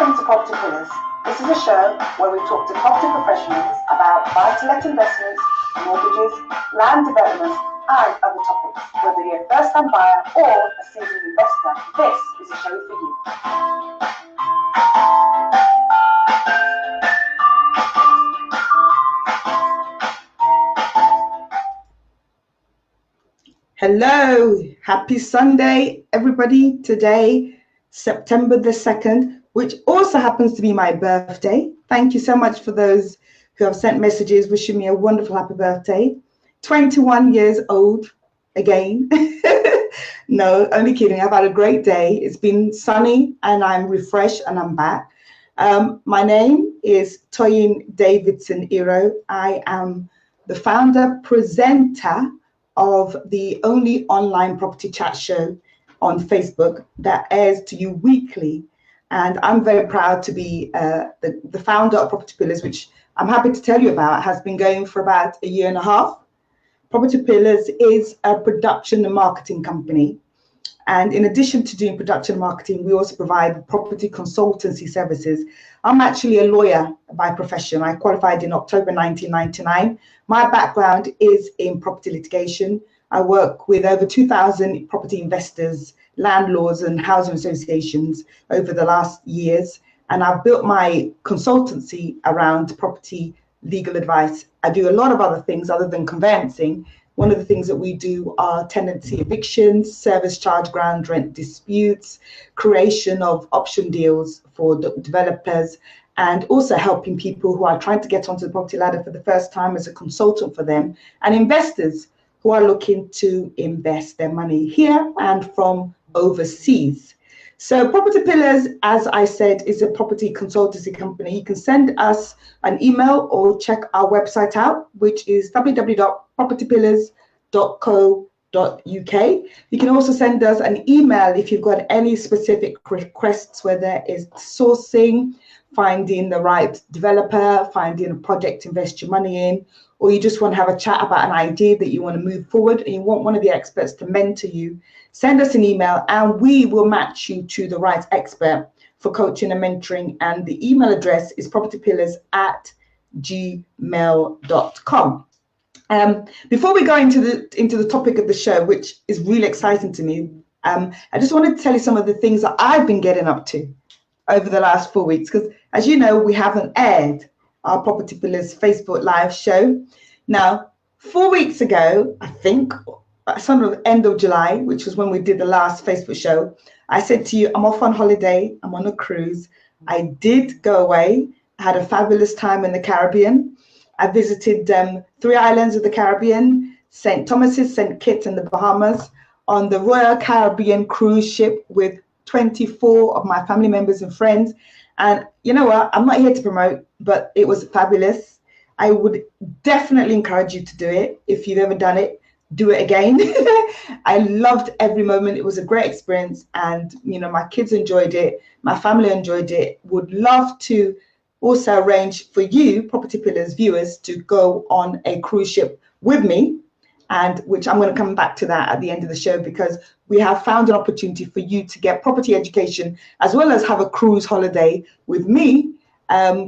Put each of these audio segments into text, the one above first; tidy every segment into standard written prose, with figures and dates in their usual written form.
Welcome to Property Pillars. This is a show where we talk to property professionals about buy-to-let investments, mortgages, land development, and other topics. Whether you're a first-time buyer or a seasoned investor, this is a show for you. Hello, happy Sunday, everybody. Today, September the 2nd, which also happens to be my birthday. Thank you so much for those who have sent messages wishing me a wonderful happy birthday. 21 years old again. No, only kidding. I've had a great day. It's been sunny and I'm refreshed and I'm back. My name is Toyin Davidson-ero. I am the founder, presenter of the only online property chat show on Facebook that airs to you weekly. And I'm very proud to be the founder of Property Pillars, which I'm happy to tell you about, has been going for about a year and a half. Property Pillars is a production and marketing company. And in addition to doing production and marketing, we also provide property consultancy services. I'm actually a lawyer by profession. I qualified in October 1999. My background is in property litigation. I work with over 2,000 property investors, landlords, and housing associations over the last years. And I've built my consultancy around property legal advice. I do a lot of other things other than conveyancing. One of the things that we do are tenancy evictions, service charge ground rent disputes, creation of option deals for developers, and also helping people who are trying to get onto the property ladder for the first time as a consultant for them, and investors who are looking to invest their money here and from overseas. So Property Pillars, as I said, is a property consultancy company. You can send us an email or check our website out, which is www.propertypillars.co.uk. You can also send us an email if you've got any specific requests, whether it's sourcing, finding the right developer, finding a project to invest your money in, or you just want to have a chat about an idea that you want to move forward and you want one of the experts to mentor you. Send us an email and we will match you to the right expert for coaching and mentoring. And the email address is propertypillars@gmail.com. Before we go into the topic of the show, which is really exciting to me, I just wanted to tell you some of the things that I've been getting up to over the last 4 weeks, because as you know, we haven't aired our Property Pillars Facebook Live show. Now, 4 weeks ago, I think, sort of end of July, which was when we did the last Facebook show, I said to you, I'm off on holiday, I'm on a cruise. I did go away. I had a fabulous time in the Caribbean. I visited 3 islands of the Caribbean, St. Thomas's, St. Kitts and the Bahamas, on the Royal Caribbean cruise ship with 24 of my family members and friends. And you know what, I'm not here to promote, but it was fabulous. I would definitely encourage you to do it. If you've ever done it, do it again. I loved every moment. It was a great experience. And, you know, my kids enjoyed it. My family enjoyed it. Would love to also arrange for you, Property Pillars viewers, to go on a cruise ship with me, and which I'm going to come back to that at the end of the show, because we have found an opportunity for you to get property education as well as have a cruise holiday with me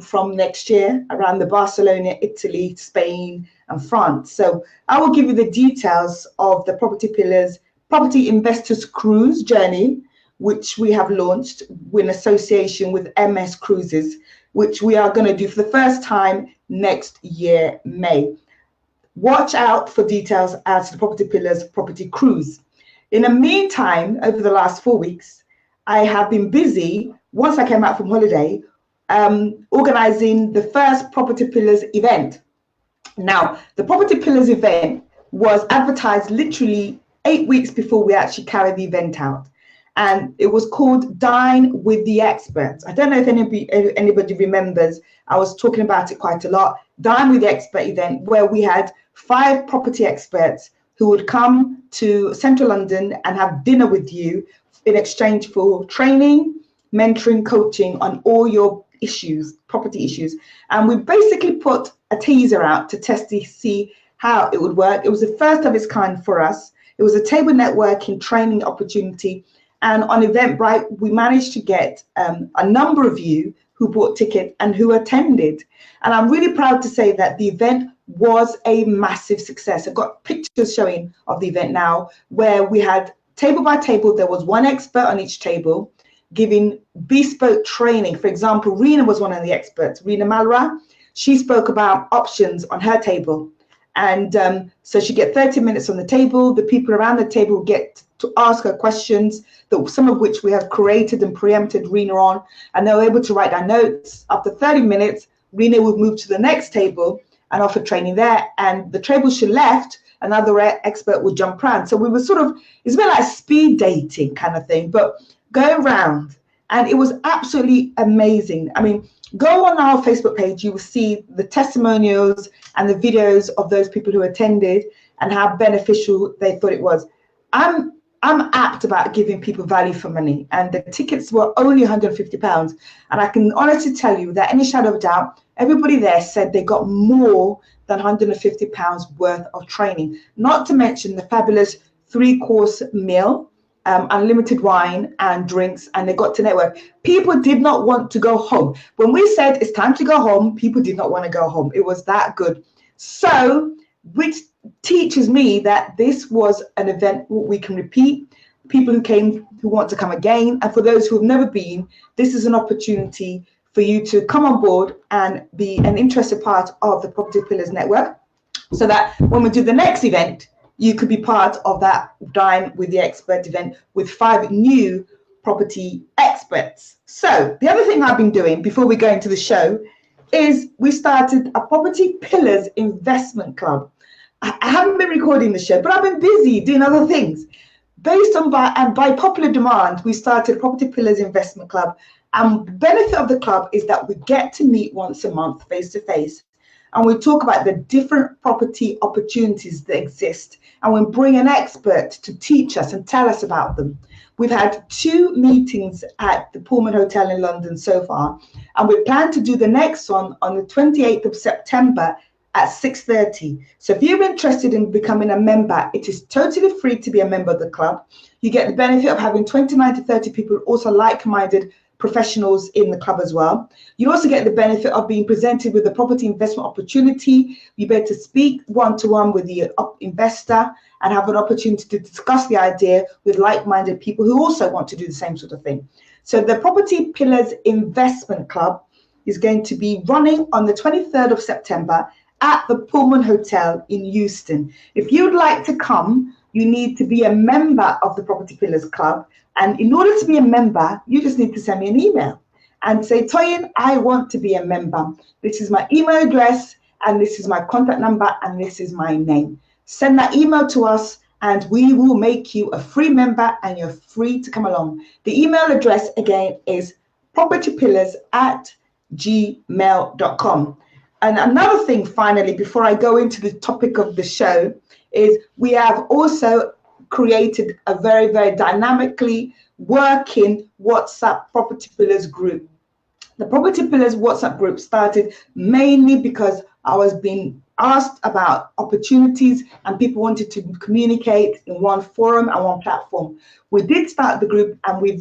from next year around the Barcelona, Italy, Spain and France. So I will give you the details of the Property Pillars Property Investors Cruise journey, which we have launched in association with MS Cruises, which we are going to do for the first time next year, May. Watch out for details as to the Property Pillars Property Cruise. In the meantime, over the last 4 weeks, I have been busy, once I came out from holiday, organizing the first Property Pillars event. Now, the Property Pillars event was advertised literally 8 weeks before we actually carried the event out. And it was called Dine with the Experts. I don't know if anybody remembers, I was talking about it quite a lot. Dine with the Expert event, where we had 5 property experts who would come to central London and have dinner with you in exchange for training, mentoring, coaching on all your issues, property issues. And we basically put a teaser out to test to see how it would work. It was the first of its kind for us. It was a table networking training opportunity. And on Eventbrite, we managed to get a number of you who bought tickets and who attended. And I'm really proud to say that the event was a massive success. I've got pictures showing of the event now, where we had table by table, there was one expert on each table giving bespoke training. For example, Rena was one of the experts, Rena Malra. She spoke about options on her table. And so she get 30 minutes on the table. The people around the table get to ask her questions, some of which we have created and preempted Rena on, and they were able to write down notes. After 30 minutes, Rena would move to the next table and offer training there. And the table she left, another expert would jump around. So we were sort of, it's a bit like speed dating kind of thing, but going around. And it was absolutely amazing. I mean, go on our Facebook page, you will see the testimonials and the videos of those people who attended and how beneficial they thought it was. I'm apt about giving people value for money, and the tickets were only £150. And I can honestly tell you that any shadow of doubt, everybody there said they got more than £150 worth of training, not to mention the fabulous 3-course meal, unlimited wine and drinks, and they got to network. People did not want to go home. When we said it's time to go home, people did not want to go home. It was that good. So, which teaches me that this was an event we can repeat. People who came, who want to come again, and for those who have never been, this is an opportunity for you to come on board and be an interested part of the Property Pillars Network, so that when we do the next event, you could be part of that Dine with the Expert event with 5 new property experts. So the other thing I've been doing before we go into the show is we started a Property Pillars Investment Club. I haven't been recording the show, but I've been busy doing other things. Based on by popular demand, we started Property Pillars Investment Club. And the benefit of the club is that we get to meet once a month face to face. And we talk about the different property opportunities that exist. And we bring an expert to teach us and tell us about them. We've had 2 meetings at the Pullman Hotel in London so far. And we plan to do the next one on the 28th of September at 6:30. So if you're interested in becoming a member, it is totally free to be a member of the club. You get the benefit of having 29 to 30 people also like-minded professionals in the club as well. You also get the benefit of being presented with a property investment opportunity. You get to speak one-to-one with the investor and have an opportunity to discuss the idea with like-minded people who also want to do the same sort of thing. So the Property Pillars Investment Club is going to be running on the 23rd of September at the Pullman Hotel in Euston. If you'd like to come, you need to be a member of the Property Pillars Club. And in order to be a member, you just need to send me an email and say, Toyin, I want to be a member. This is my email address, and this is my contact number, and this is my name. Send that email to us, and we will make you a free member, and you're free to come along. The email address, again, is propertypillars@gmail.com. And another thing, finally, before I go into the topic of the show, is we have also created a very, very dynamically working WhatsApp Property Pillars group. The Property Pillars WhatsApp group started mainly because I was being asked about opportunities and people wanted to communicate in one forum and one platform. We did start the group, and we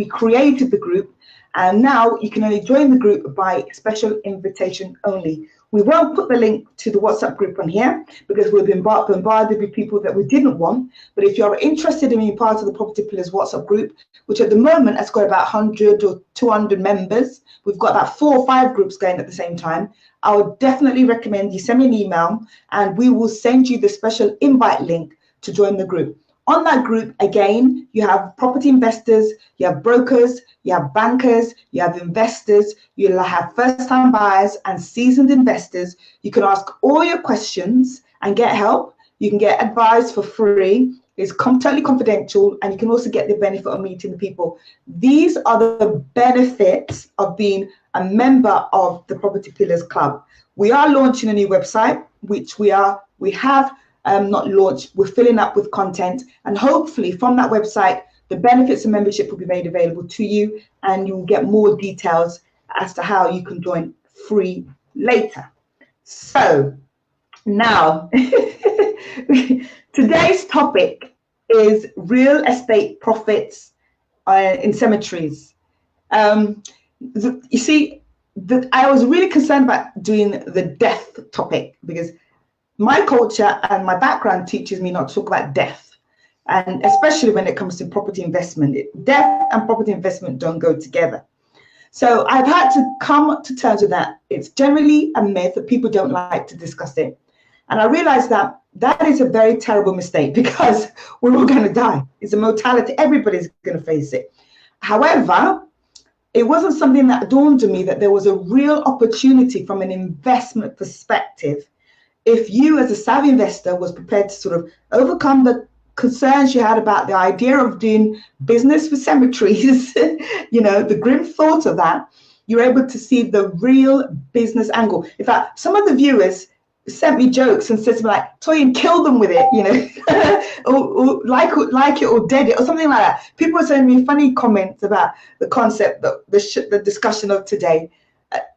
created the group, and now you can only join the group by special invitation only. We won't put the link to the WhatsApp group on here because we've been bombarded with people that we didn't want. But if you're interested in being part of the Property Pillars WhatsApp group, which at the moment has got about 100 or 200 members, we've got about 4 or 5 groups going at the same time, I would definitely recommend you send me an email and we will send you the special invite link to join the group. On that group, again, you have property investors, you have brokers, you have bankers, you have investors, you'll have first-time buyers and seasoned investors. You can ask all your questions and get help. You can get advice for free. It's totally confidential, and you can also get the benefit of meeting the people. These are the benefits of being a member of the Property Pillars Club. We are launching a new website, which we have not launched. We're filling up with content, and hopefully from that website, the benefits of membership will be made available to you, and you'll get more details as to how you can join free later. So now, today's topic is real estate profits in cemeteries. You see, I was really concerned about doing the death topic because my culture and my background teaches me not to talk about death, and especially when it comes to property investment. Death and property investment don't go together. So I've had to come to terms with that. It's generally a myth that people don't like to discuss it. And I realized that that is a very terrible mistake because we're all going to die. It's a mortality. Everybody's going to face it. However, it wasn't something that dawned on me that there was a real opportunity from an investment perspective. If you as a savvy investor was prepared to sort of overcome the concerns you had about the idea of doing business with cemeteries, the grim thought of that, you're able to see the real business angle. In fact, some of the viewers sent me jokes and said to me like, Toyin, kill them with it, or like it or dead it or something like that. People were sending me funny comments about the concept, the discussion of today.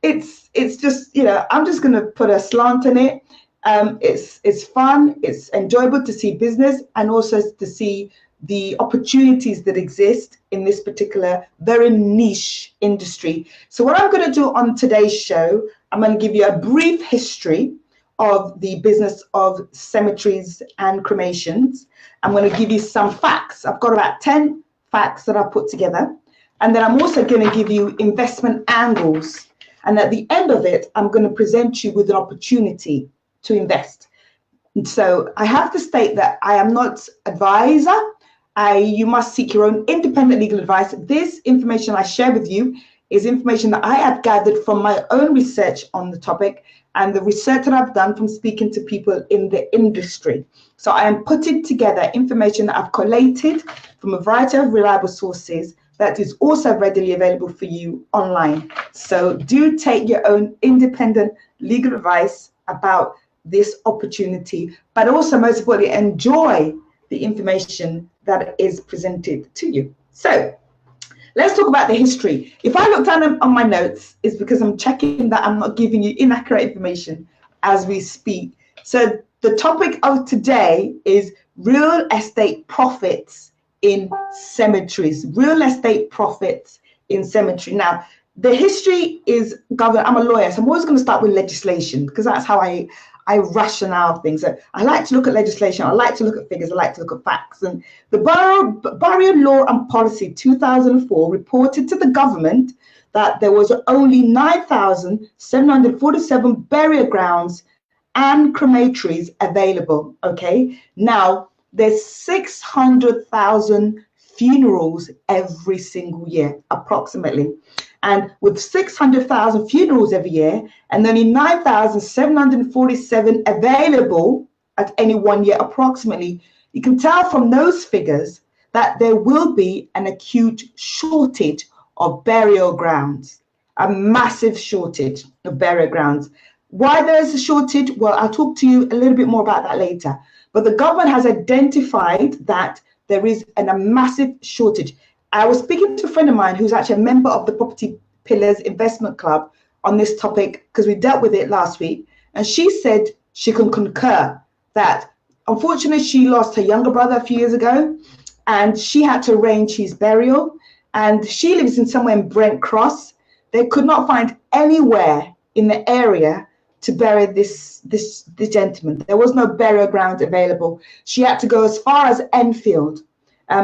It's just, I'm just going to put a slant on it. It's fun, it's enjoyable to see business and also to see the opportunities that exist in this particular very niche industry. So what I'm going to do on today's show, I'm going to give you a brief history of the business of cemeteries and cremations. I'm going to give you some facts. I've got about 10 facts that I've put together. And then I'm also going to give you investment angles. And at the end of it, I'm going to present you with an opportunity to invest. So I have to state that I am not advisor. You must seek your own independent legal advice. This information I share with you is information that I have gathered from my own research on the topic and the research that I've done from speaking to people in the industry. So I am putting together information that I've collated from a variety of reliable sources that is also readily available for you online. So do take your own independent legal advice about this opportunity, but also most importantly, enjoy the information that is presented to you. So let's talk about the history. If I look down on my notes, it's because I'm checking that I'm not giving you inaccurate information as we speak. So the topic of today is real estate profits in cemeteries. Real estate profits in cemetery. Now, the history is governed. I'm a lawyer, so I'm always going to start with legislation because that's how I rationale things. So I like to look at legislation, I like to look at figures, I like to look at facts. And the Burial Law and Policy 2004 reported to the government that there was only 9,747 burial grounds and crematories available. Okay, now there's 600,000 funerals every single year, approximately. And with 600,000 funerals every year and only 9,747 available at any 1 year approximately, you can tell from those figures that there will be an acute shortage of burial grounds, a massive shortage of burial grounds. Why there is a shortage? Well, I'll talk to you a little bit more about that later. But the government has identified that there is a massive shortage. I was speaking to a friend of mine who's actually a member of the Property Pillars Investment Club on this topic because we dealt with it last week. And she said she can concur that unfortunately she lost her younger brother a few years ago and she had to arrange his burial. And she lives in somewhere in Brent Cross. They could not find anywhere in the area to bury this gentleman. There was no burial ground available. She had to go as far as Enfield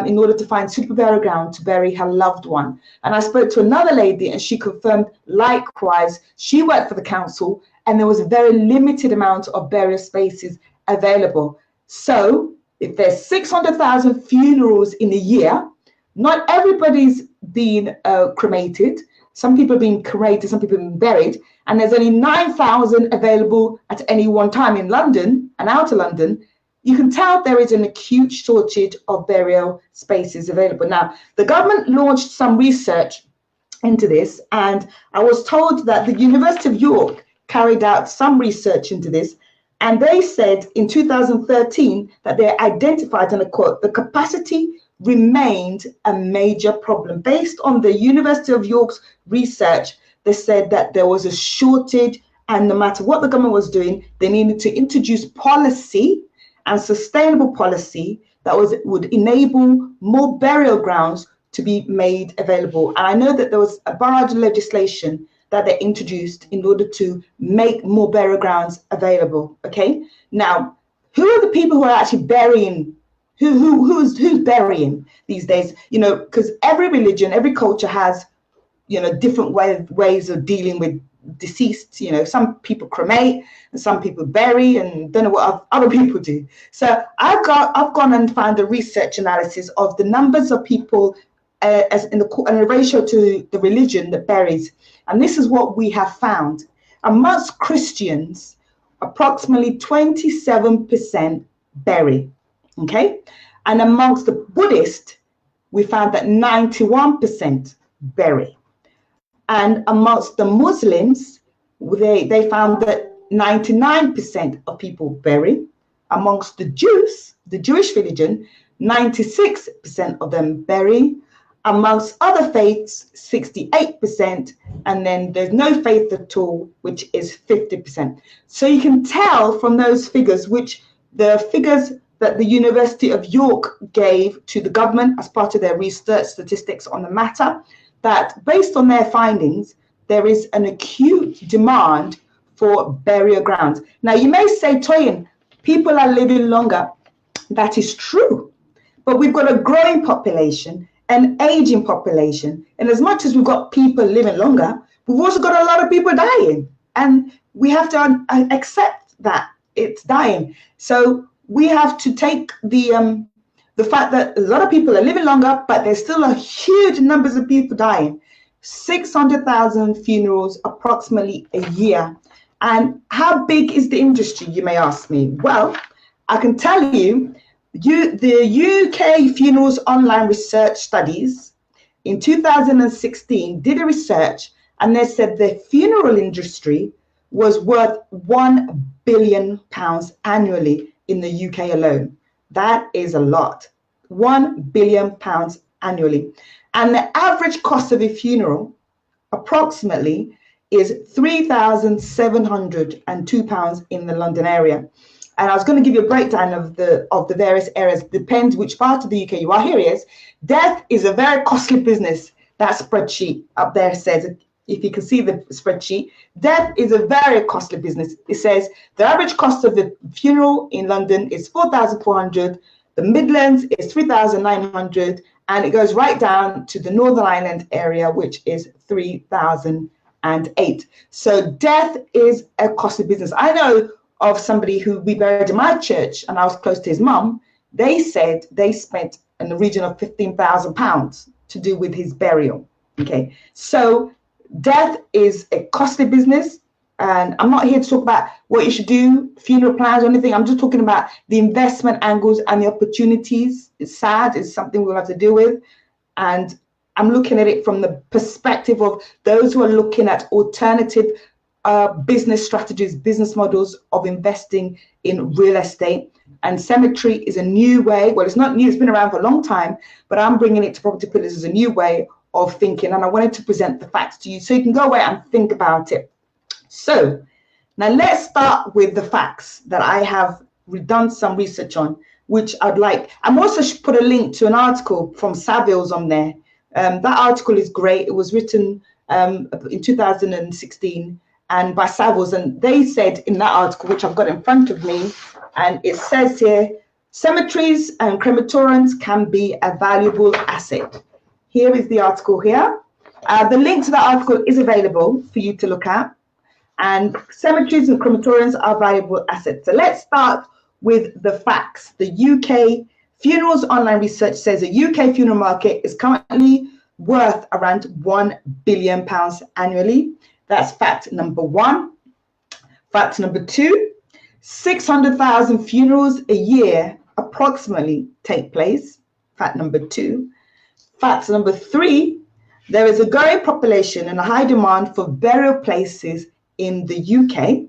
in order to find suitable burial ground to bury her loved one. And I spoke to another lady and she confirmed likewise, she worked for the council and there was a very limited amount of burial spaces available. So if there's 600,000 funerals in a year, not everybody's been cremated. Some people are being cremated, some people are being buried. And there's only 9,000 available at any one time in London and out of London. You can tell there is an acute shortage of burial spaces available. Now, the government launched some research into this, and I was told that the University of York carried out some research into this, and they said in 2013 that they identified, and I quote, the capacity remained a major problem. Based on the University of York's research, they said that there was a shortage, and no matter what the government was doing, they needed to introduce policy and sustainable policy that would enable more burial grounds to be made available. And I know that there was a barrage of legislation that they introduced in order to make more burial grounds available. Okay, now who are the people who are actually burying? Who's burying these days? You know, because every religion, every culture has, you know, different ways of dealing with deceased. You know, some people cremate and some people bury, and don't know what other people do. So I've gone and found a research analysis of the numbers of people as in a ratio to the religion that buries, and this is what we have found. Amongst Christians, approximately 27% bury. Okay, and amongst the Buddhists, we found that 91% bury. And amongst the Muslims, they found that 99% of people bury. Amongst the Jews, the Jewish religion, 96% of them bury. Amongst other faiths, 68%. And then there's no faith at all, which is 50%. So you can tell from those figures, which the figures that the University of York gave to the government as part of their research statistics on the matter, that based on their findings, there is an acute demand for burial grounds. Now, you may say, Toyin, people are living longer. That is true. But we've got a growing population, an aging population. And as much as we've got people living longer, we've also got a lot of people dying. And we have to accept that it's dying. So we have to take the fact that a lot of people are living longer, but there's still a huge numbers of people dying. 600,000 funerals approximately a year. And how big is the industry, you may ask me? Well, I can tell you, the UK Funerals Online Research Studies in 2016 did a research, and they said the funeral industry was worth £1 billion annually in the UK alone. That is a lot. £1 billion annually. And the average cost of a funeral approximately is £3,702 in the London area. And I was going to give you a breakdown of the various areas. Depends which part of the UK you are. Here it is. Death is a very costly business. That spreadsheet up there says, if you can see the spreadsheet, death is a very costly business. It says the average cost of the funeral in London is 4,400. The Midlands is 3,900, and it goes right down to the Northern Ireland area, which is 3,008. So death is a costly business. I know of somebody who we buried in my church, and I was close to his mum. They said they spent in the region of £15,000 to do with his burial. Okay, so death is a costly business. And I'm not here to talk about what you should do, funeral plans or anything. I'm just talking about the investment angles and the opportunities. It's sad. It's something we'll have to deal with. And I'm looking at it from the perspective of those who are looking at alternative business strategies, business models of investing in real estate. And cemetery is a new way. Well, it's not new. It's been around for a long time. But I'm bringing it to Property Pillars as a new way of thinking. And I wanted to present the facts to you so you can go away and think about it. So now let's start with the facts that I have done some research on, which I'd like. I'm also put a link to an article from Savills on there. That article is great. It was written in 2016 and by Savills, and they said in that article, which I've got in front of me, and it says here, cemeteries and crematoriums can be a valuable asset. Here is the article here. The link to the article is available for you to look at. And cemeteries and crematoriums are valuable assets. So let's start with the facts. The UK Funerals Online Research says the UK funeral market is currently worth around £1 billion annually. That's fact number one. Fact number two, 600,000 funerals a year approximately take place. Fact number two. Fact number three, there is a growing population and a high demand for burial places in the UK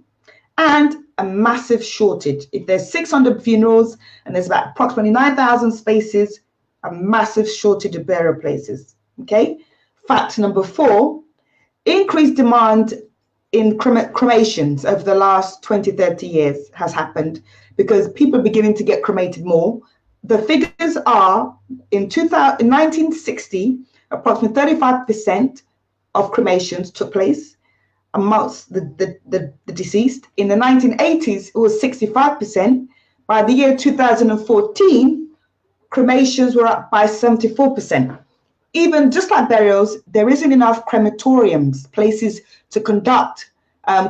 and a massive shortage. If there's 600 funerals and there's about approximately 9,000 spaces, a massive shortage of burial places. Okay. Fact number four, increased demand in cremations over the last 20, 30 years has happened because people are beginning to get cremated more. the figures are in 1960, approximately 35% of cremations took place amongst the deceased. In the 1980s, it was 65%. By the year 2014, cremations were up by 74%. Even just like burials, there isn't enough crematoriums, places to conduct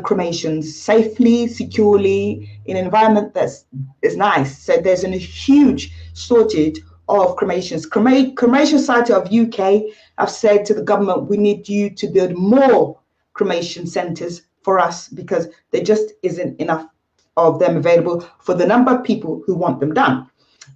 cremations safely, securely, in an environment that's is nice. So there's a huge shortage of cremations. Cremation Society of UK have said to the government, we need you to build more cremation centres for us because there just isn't enough of them available for the number of people who want them done.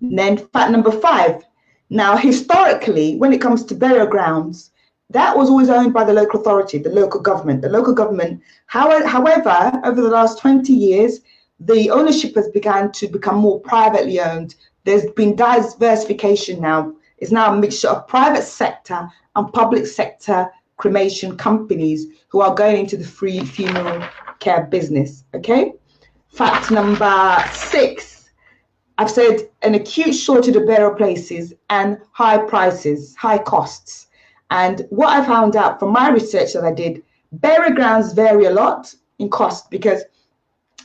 And then fact number 5. Now, historically, when it comes to burial grounds, that was always owned by the local authority, the local government. However, over the last 20 years, the ownership has begun to become more privately owned. There's been diversification now. It's now a mixture of private sector and public sector cremation companies who are going into the free funeral care business. Okay. Fact number 6. I've said an acute shortage of burial places and high prices, high costs. And what I found out from my research that I did, burial grounds vary a lot in cost because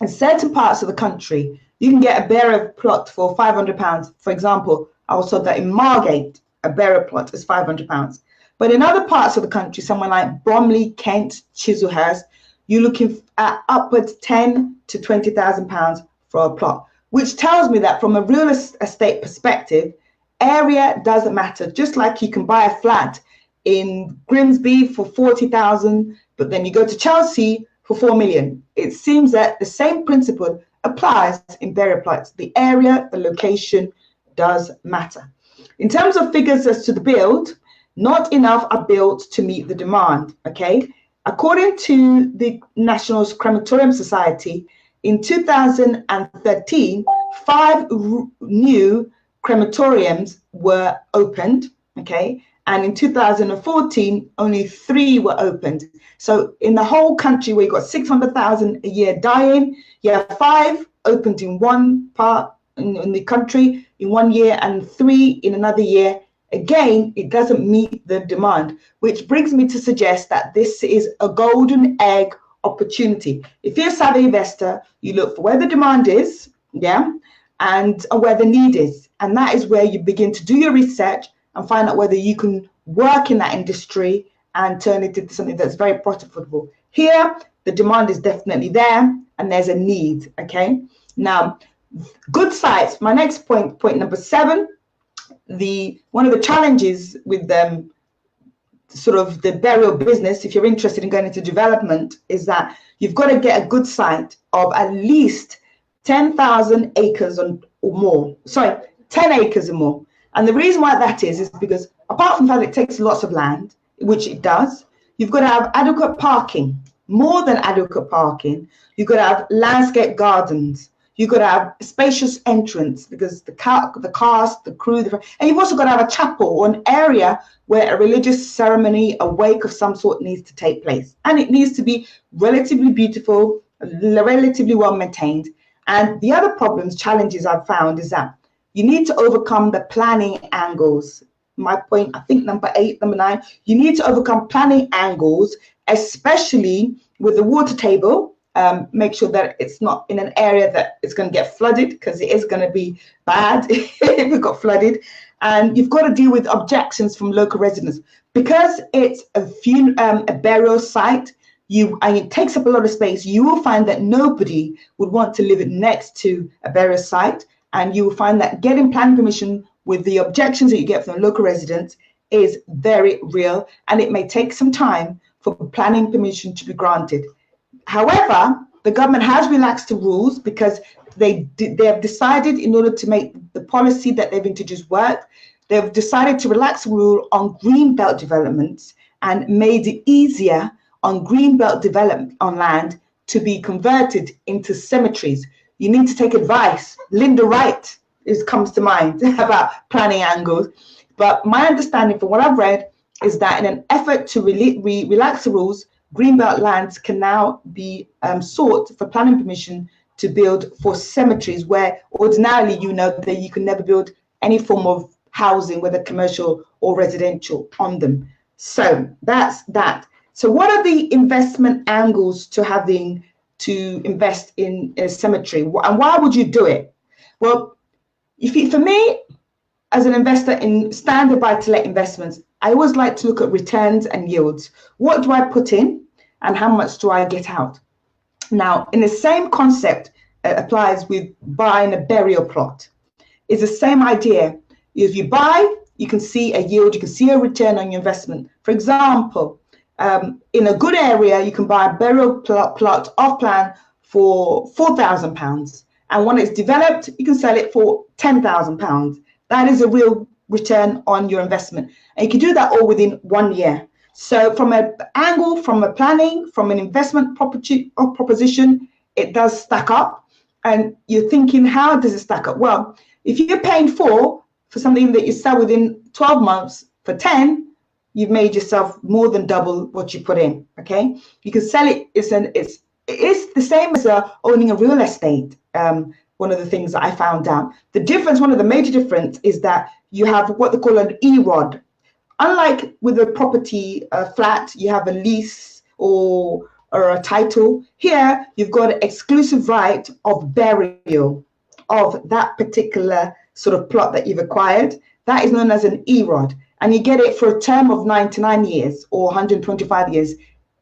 in certain parts of the country, you can get a burial plot for £500. For example, I was told that in Margate, a burial plot is £500. But in other parts of the country, somewhere like Bromley, Kent, Chislehurst, you're looking at upwards £10,000 to £20,000 for a plot, which tells me that from a real estate perspective, area doesn't matter. Just like you can buy a flat in Grimsby for 40,000, but then you go to Chelsea for 4 million. It seems that the same principle applies in burial plots. The area, the location does matter. In terms of figures as to the build, not enough are built to meet the demand. Okay, according to the National Crematorium Society, in 2013, 5 new crematoriums were opened. Okay. And in 2014, only 3 were opened. So in the whole country, where you've got 600,000 a year dying, you have 5 opened in one part in the country in 1 year and 3 in another year. Again, it doesn't meet the demand, which brings me to suggest that this is a golden egg opportunity. If you're a savvy investor, you look for where the demand is, yeah, and where the need is. And that is where you begin to do your research and find out whether you can work in that industry and turn it into something that's very profitable. Here, the demand is definitely there and there's a need, okay? Now, good sites, my next point number 7, one of the challenges with them, sort of the burial business, if you're interested in going into development, is that you've got to get a good site of at least 10,000 acres or more. Sorry, 10 acres or more. And the reason why that is because apart from that, it takes lots of land, which it does, you've got to have adequate parking, more than adequate parking. You've got to have landscape gardens. You've got to have spacious entrance because the cast, the crew, and you've also got to have a chapel or an area where a religious ceremony, a wake of some sort needs to take place. And it needs to be relatively beautiful, relatively well maintained. And the other challenges I've found is that you need to overcome the planning angles. My point, I think number 8, number 9, you need to overcome planning angles, especially with the water table. Make sure that it's not in an area that is going to get flooded, because it is going to be bad if it got flooded. And you've got to deal with objections from local residents. Because it's a burial site, and it takes up a lot of space, you will find that nobody would want to live next to a burial site. And you will find that getting planning permission with the objections that you get from local residents is very real, and it may take some time for planning permission to be granted. However, the government has relaxed the rules because they have decided, in order to make the policy that they've introduced work, they've decided to relax the rule on greenbelt developments and made it easier on greenbelt development on land to be converted into cemeteries. You need to take advice. Linda Wright comes to mind about planning angles. But my understanding from what I've read is that in an effort to relax the rules, greenbelt lands can now be sought for planning permission to build for cemeteries, where ordinarily you know that you can never build any form of housing, whether commercial or residential, on them. So that's that. So what are the investment angles to invest in a cemetery, and why would you do it? Well, for me, as an investor in standard buy-to-let investments, I always like to look at returns and yields. What do I put in and how much do I get out? Now, in the same concept applies with buying a burial plot. It's the same idea. If you buy, you can see a yield, you can see a return on your investment. For example, in a good area, you can buy a burial plot off plan for £4,000. And when it's developed, you can sell it for £10,000. That is a real return on your investment. And you can do that all within 1 year. So from an angle, from a planning, from an investment proposition, it does stack up. And you're thinking, how does it stack up? Well, if you're paying for something that you sell within 12 months for 10, you've made yourself more than double what you put in. Okay, you can sell it. It's the same as owning a real estate. One of the things that I found out, one of the major difference is that you have what they call an EROD. Unlike with a property flat, you have a lease or a title. Here, you've got an exclusive right of burial of that particular sort of plot that you've acquired. That is known as an EROD, and you get it for a term of 99 years or 125 years,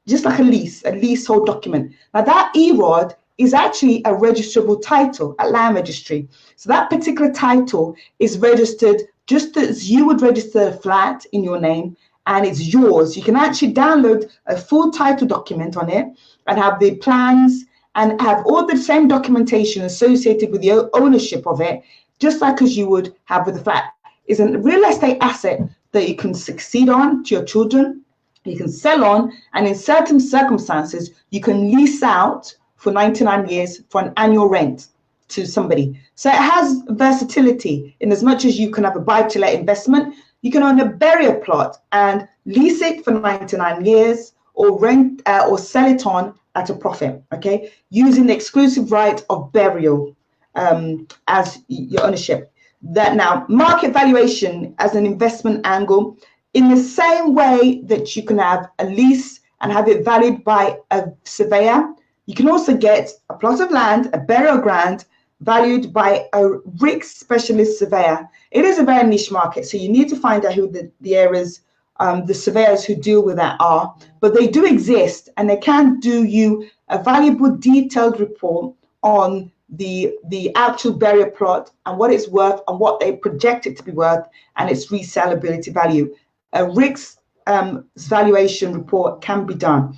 just like a leasehold document. Now that EROD is actually a registrable title at land registry. So that particular title is registered just as you would register a flat in your name, and it's yours. You can actually download a full title document on it and have the plans and have all the same documentation associated with the ownership of it, just like as you would have with the flat. It's a real estate asset that you can succeed on to your children, you can sell on, and in certain circumstances, you can lease out for 99 years for an annual rent to somebody. So it has versatility in as much as you can have a buy-to-let investment, you can own a burial plot and lease it for 99 years or rent or sell it on at a profit, okay? Using the exclusive right of burial as your ownership. That now, market valuation as an investment angle, in the same way that you can have a lease and have it valued by a surveyor, you can also get a plot of land, a burial ground, valued by a RICS specialist surveyor. It is a very niche market, so you need to find out who the areas, the surveyors who deal with that are, but they do exist, and they can do you a valuable detailed report on the actual burial plot and what it's worth and what they project it to be worth and its resellability value. A RICS valuation report can be done.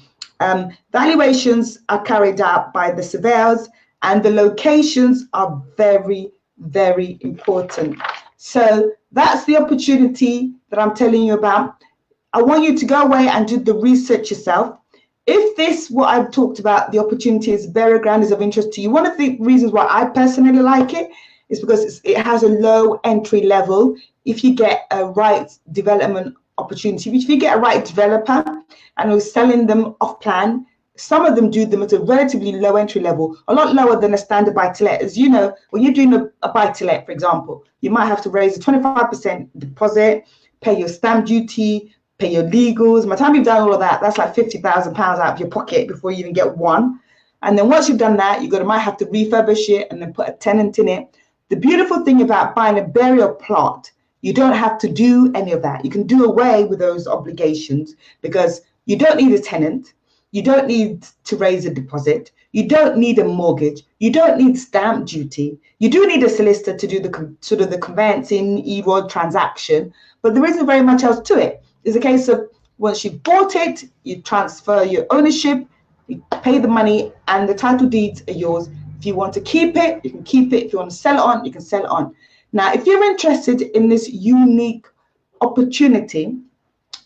Valuations are carried out by the surveyors, and the locations are very, very important. So that's the opportunity that I'm telling you about. I want you to go away and do the research yourself. If what I've talked about, the opportunities, burial ground, is of interest to you, one of the reasons why I personally like it is because it has a low entry level. If you get a right development opportunity, if you get a right developer and who's selling them off plan, some of them do them at a relatively low entry level, a lot lower than a standard buy-to-let. As you know, when you're doing a buy-to-let, for example, you might have to raise a 25% deposit, pay your stamp duty, pay your legals. By the time you've done all of that, that's like £50,000 out of your pocket before you even get one. And then once you've done that, might have to refurbish it and then put a tenant in it. The beautiful thing about buying a burial plot, you don't have to do any of that. You can do away with those obligations because you don't need a tenant. You don't need to raise a deposit. You don't need a mortgage. You don't need stamp duty. You do need a solicitor to do the conveyancing EROD transaction, but there isn't very much else to it. It's a case of once you've bought it, you transfer your ownership, you pay the money, and the title deeds are yours. If you want to keep it, you can keep it. If you want to sell it on, you can sell it on. Now, if you're interested in this unique opportunity,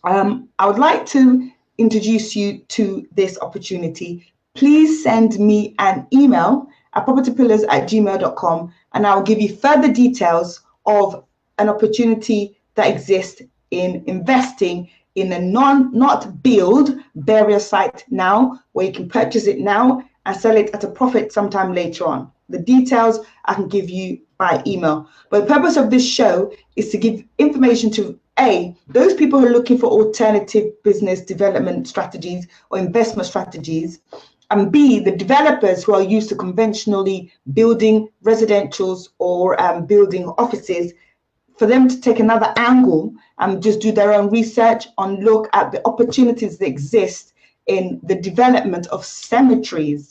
I would like to introduce you to this opportunity. Please send me an email at propertypillars@gmail.com, and I'll give you further details of an opportunity that exists in investing in a not build burial site now, where you can purchase it now and sell it at a profit sometime later on. the details I can give you by email. But the purpose of this show is to give information to those people who are looking for alternative business development strategies or investment strategies, and B, the developers who are used to conventionally building residentials or building offices, for them to take another angle and just do their own research and look at the opportunities that exist in the development of cemeteries.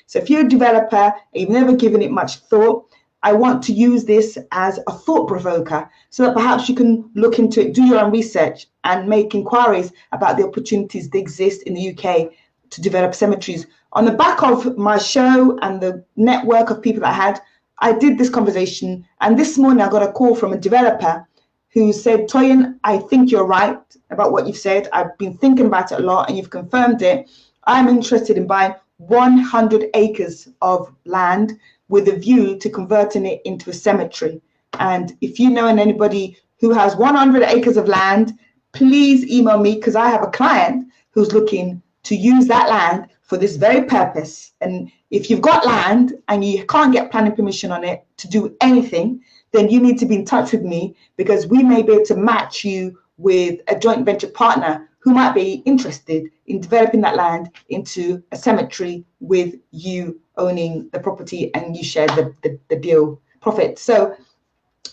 So if you're a developer and you've never given it much thought, I want to use this as a thought provoker so that perhaps you can look into it, do your own research and make inquiries about the opportunities that exist in the UK to develop cemeteries. On the back of my show and the network of people that I did this conversation, and this morning I got a call from a developer who said, Toyin, I think you're right about what you've said. I've been thinking about it a lot and you've confirmed it. I'm interested in buying 100 acres of land with a view to converting it into a cemetery. And if you know anybody who has 100 acres of land, please email me, because I have a client who's looking to use that land for this very purpose. And if you've got land and you can't get planning permission on it to do anything, then you need to be in touch with me, because we may be able to match you with a joint venture partner who might be interested in developing that land into a cemetery with you owning the property, and you share the deal profit. So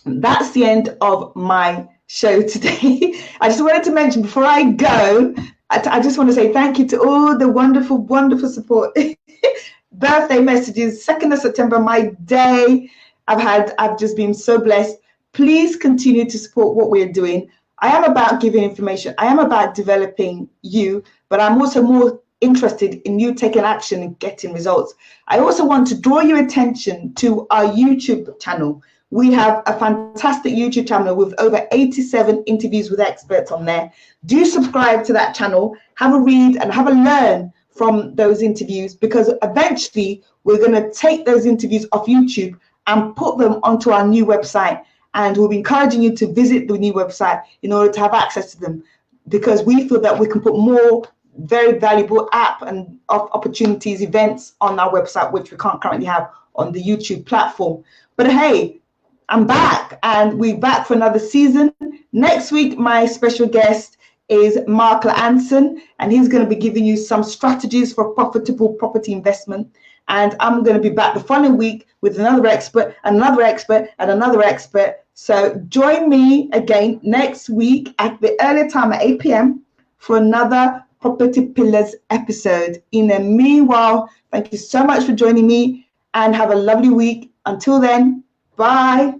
that's the end of my show today. I just wanted to mention before I go, I just want to say thank you to all the wonderful, wonderful support. Birthday messages, 2nd of September, my day. I've just been so blessed. Please continue to support what we're doing. I am about giving information. I am about developing you, but I'm also more interested in you taking action and getting results. I also want to draw your attention to our YouTube channel. We have a fantastic YouTube channel with over 87 interviews with experts on there. Do subscribe to that channel, have a read and have a learn from those interviews, because eventually we're going to take those interviews off YouTube and put them onto our new website. And we'll be encouraging you to visit the new website in order to have access to them, because we feel that we can put more very valuable app and opportunities, events on our website, which we can't currently have on the YouTube platform. But hey, I'm back, and we're back for another season. Next week, my special guest is Mark Anson, and he's going to be giving you some strategies for profitable property investment. And I'm going to be back the following week with another expert, another expert, and another expert. So join me again next week at the earlier time at 8 p.m. for another Property Pillars episode. In the meanwhile, thank you so much for joining me, and have a lovely week. Until then, bye.